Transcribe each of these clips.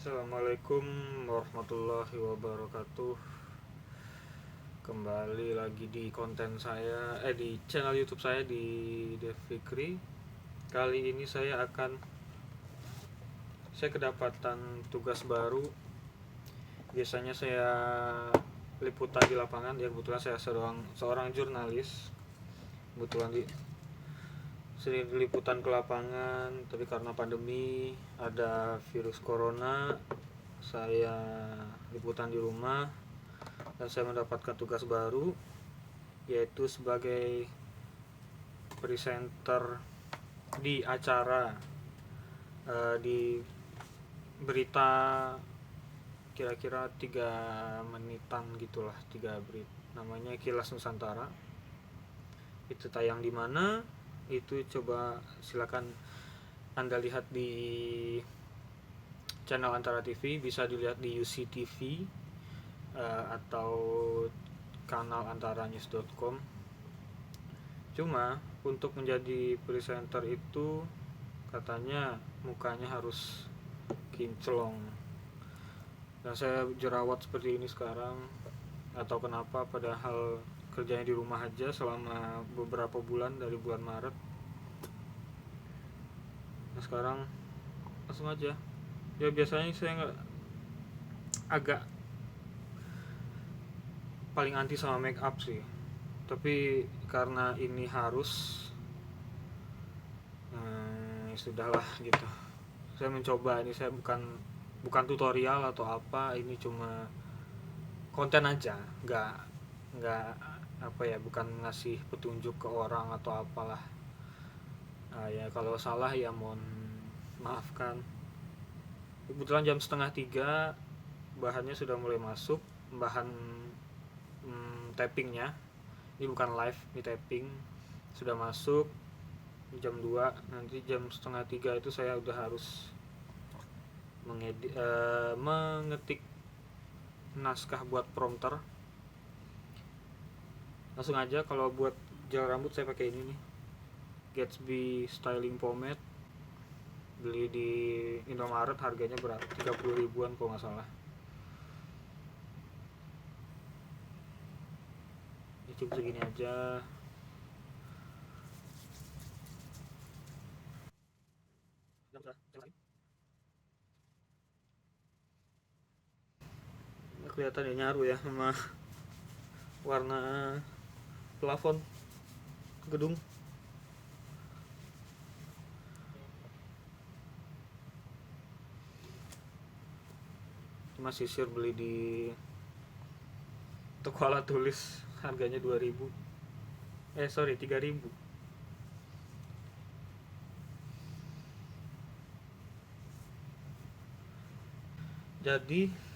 Assalamualaikum warahmatullahi wabarakatuh. Kembali lagi di konten saya, di channel YouTube saya di Dev Fikri. Kali ini saya kedapatan tugas baru. Biasanya saya liputan di lapangan, ya kebetulan saya seorang jurnalis. Kebetulan sering liputan ke lapangan, tapi karena pandemi ada virus corona, saya liputan di rumah dan saya mendapatkan tugas baru, yaitu sebagai presenter di acara, di berita, kira-kira 3 menitan gitulah, 3 berita, namanya Kilas Nusantara. Itu tayang di mana? Itu coba silakan Anda lihat di channel Antara TV, bisa dilihat di UCTV atau kanal antaranews.com. Cuma untuk menjadi presenter itu katanya mukanya harus kinclong, dan saya jerawat seperti ini sekarang. Atau kenapa, padahal kerjanya di rumah aja selama beberapa bulan, dari bulan Maret. Nah sekarang langsung aja, ya biasanya saya agak paling anti sama make up sih, tapi karena ini harus, sudahlah gitu. Saya mencoba, ini saya bukan tutorial atau apa, ini cuma konten aja, nggak apa ya, bukan ngasih petunjuk ke orang atau apalah. Ya kalau salah ya mohon maafkan. Kebetulan jam 2:30 bahannya sudah mulai masuk, bahan tappingnya. Ini bukan live, ini tapping sudah masuk. Jam 2, nanti jam 2:30 itu saya udah harus mengetik naskah buat prompter. Langsung aja, kalau buat gel rambut saya pakai ini nih, Gatsby Styling Pomade, beli di Indomaret, harganya berapa, 30 ribuan kalau nggak salah. Ini cukup segini aja. Kelihatan ya, nyaru ya sama warna plafon gedung. Cuma sisir beli di toko alat tulis, harganya 2.000. 3.000. Jadi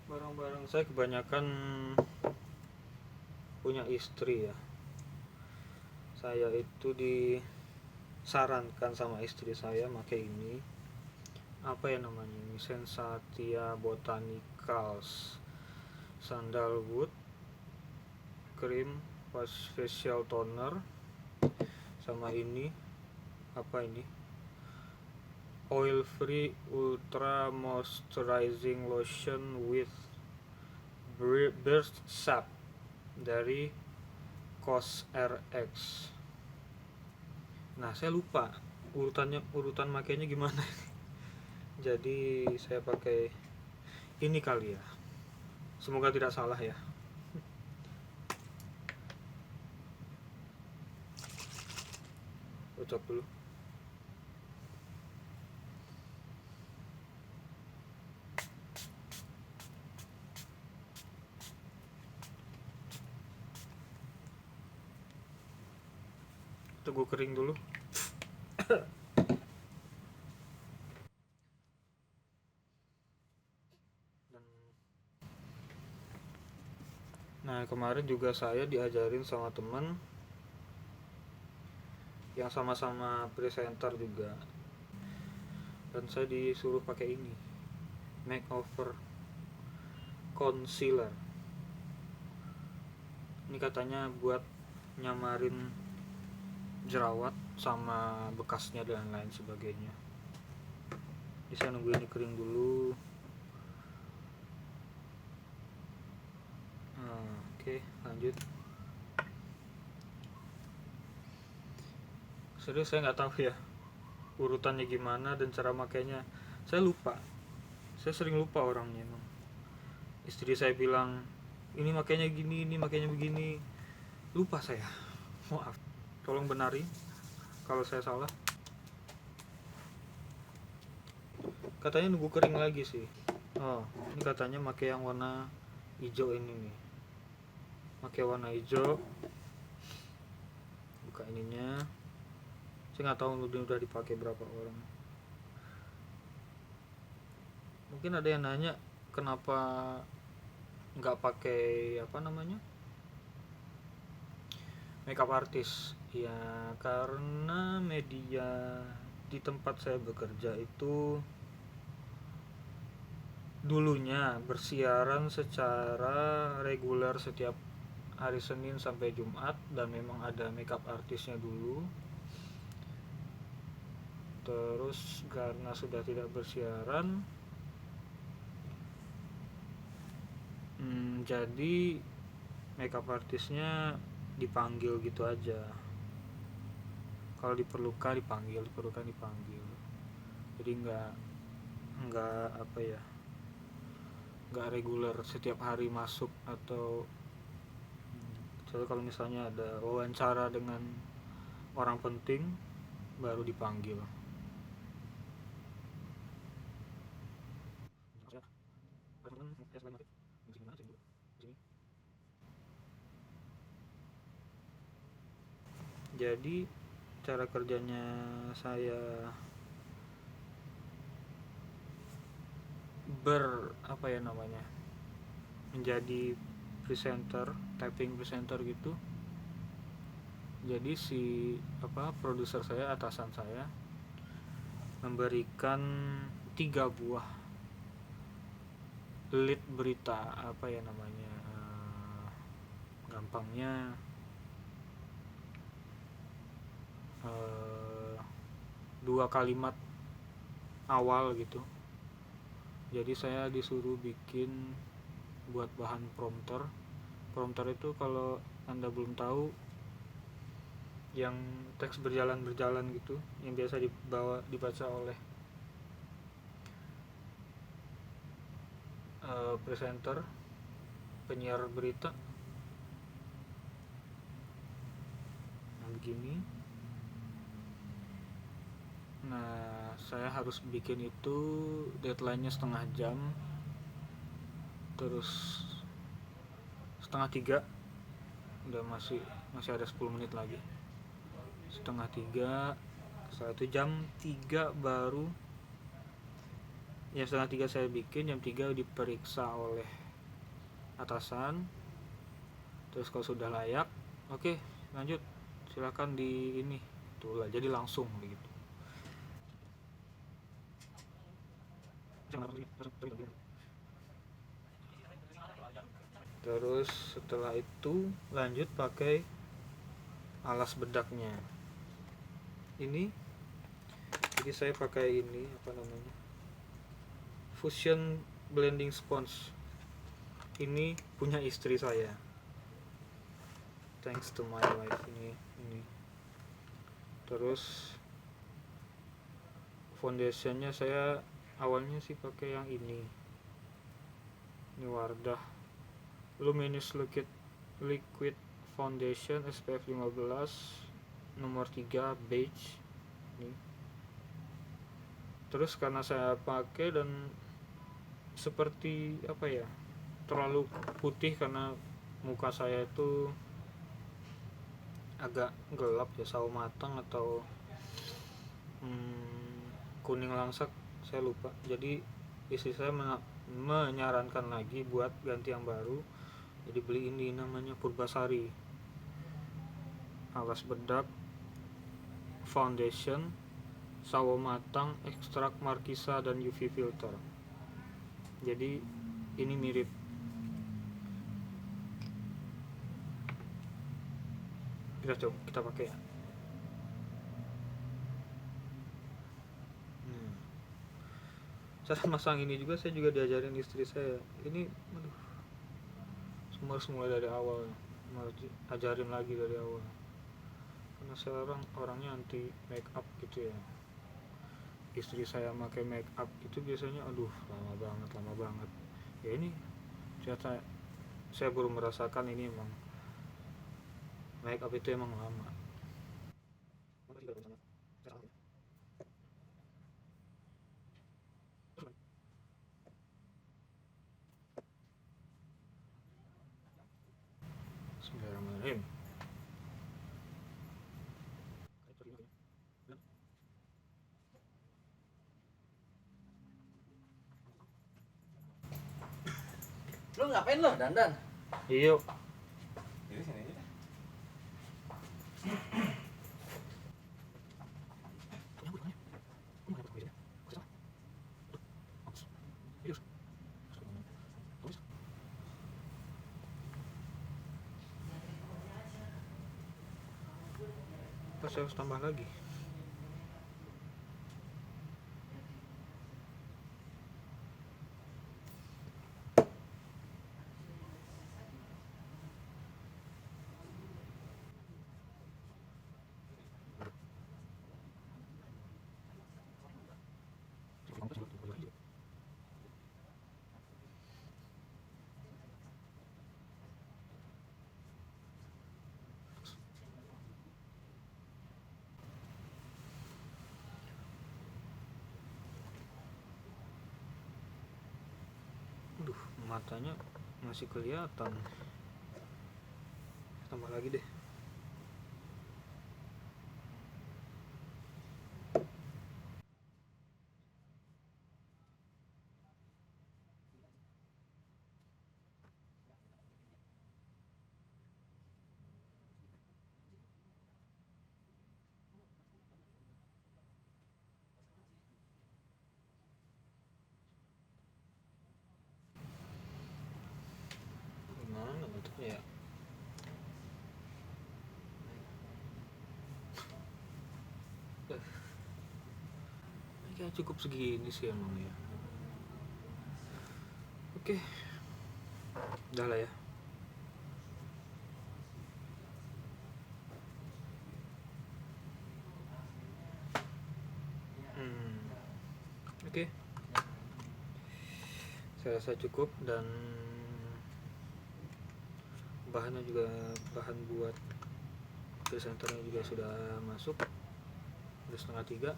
barang-barang saya kebanyakan punya istri ya. Saya itu disarankan sama istri saya pakai ini, apa ya namanya ini, Sensatia Botanicals Sandalwood Cream Facial Toner, sama ini, apa ini, Oil Free Ultra Moisturizing Lotion with Burst Sap dari COSRX. Nah saya lupa urutan makainya gimana. Jadi saya pakai ini kali ya, semoga tidak salah ya. Ucap dulu. Tunggu kering dulu. Nah kemarin juga saya diajarin sama teman yang sama-sama presenter juga, dan saya disuruh pakai ini, makeover concealer. Ini katanya buat nyamarin jerawat sama bekasnya dan lain sebagainya. Bisa nunggu ini kering dulu. Oke, lanjut. Serius saya nggak tahu ya urutannya gimana dan cara makainya. Saya lupa. Saya sering lupa orangnya emang. Istri saya bilang ini makainya gini, ini makainya begini. Lupa saya. Maaf. Tolong benari kalau saya salah. Katanya nunggu kering lagi sih. Oh, ini katanya pakai yang warna hijau ini nih. Pakai warna hijau. Buka ininya. Saya nggak tahu udah dipakai berapa orang. Mungkin ada yang nanya kenapa nggak pakai apa namanya makeup artist. Ya karena media di tempat saya bekerja itu dulunya bersiaran secara reguler setiap hari Senin sampai Jumat, dan memang ada makeup artisnya dulu. Terus karena sudah tidak bersiaran, jadi makeup artisnya dipanggil gitu aja. Kalau diperlukan dipanggil, jadi nggak apa ya, nggak reguler setiap hari masuk. Atau kalau misalnya ada wawancara dengan orang penting baru dipanggil. Jadi cara kerjanya saya apa ya namanya, menjadi presenter, typing presenter gitu. Jadi si produser saya, atasan saya, memberikan 3 buah lead berita, apa ya namanya, gampangnya dua kalimat awal gitu. Jadi saya disuruh bikin buat bahan prompter. Prompter itu kalau Anda belum tahu, yang teks berjalan-berjalan gitu, yang biasa dibaca oleh presenter, penyiar berita. Nah begini. Nah saya harus bikin itu, deadline-nya setengah jam. Terus setengah 3, udah masih ada 10 menit lagi. Setengah 3, setelah itu jam 3 baru, ya setengah 3 saya bikin, jam 3 diperiksa oleh atasan. Terus kalau sudah layak, oke, lanjut, silakan di ini. Itulah, jadi langsung begitu. Terus setelah itu lanjut pakai alas bedaknya. Ini jadi saya pakai ini, apa namanya, Fusion Blending Sponge. Ini punya istri saya, thanks to my wife. Ini terus foundationnya saya awalnya sih pakai yang ini Wardah Luminous Liquid Foundation SPF 15 nomor 3 beige ini. Terus karena saya pakai dan seperti apa ya, terlalu putih karena muka saya itu agak gelap ya, sawo matang atau kuning langsak, saya lupa. Jadi istri saya menyarankan lagi buat ganti yang baru. Jadi beli ini, namanya Purbasari alas bedak foundation sawo matang ekstrak markisa dan UV filter. Jadi ini mirip. Kita pakai ya. cara masang ini juga saya juga diajarin istri saya. Ini aduh, harus mulai dari awal, harus ajarin lagi dari awal, karena saya orangnya anti make up gitu ya. Istri saya pakai make up itu biasanya aduh lama banget ya. Ini ternyata saya baru merasakan ini emang make up itu emang lama. Bismillahirrahmanirrahim. Lu ngapain lo dandan? Iya. Jadi sini aja. Pas saya harus tambah lagi. Aduh, matanya masih kelihatan. Tambah lagi deh. Gimana bentuknya ya? Ini kayak cukup segini sih emang ya. Oke, udah lah ya. Oke. Saya rasa cukup, dan bahannya juga bahan buat presenternya juga sudah masuk. Udah 2:30.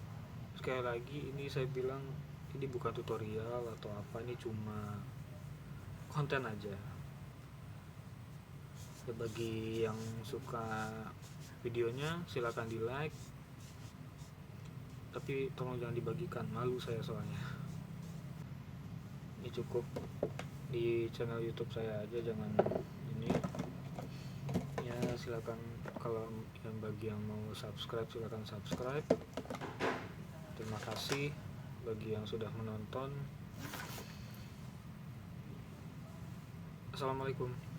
Sekali lagi ini saya bilang ini bukan tutorial atau apa, ini cuma konten aja. Ya, bagi yang suka videonya silakan di like, tapi tolong jangan dibagikan, malu saya soalnya. Ini cukup di channel YouTube saya aja, jangan ini ya. Silakan kalau yang bagi yang mau subscribe silakan subscribe. Terima kasih bagi yang sudah menonton. Assalamualaikum.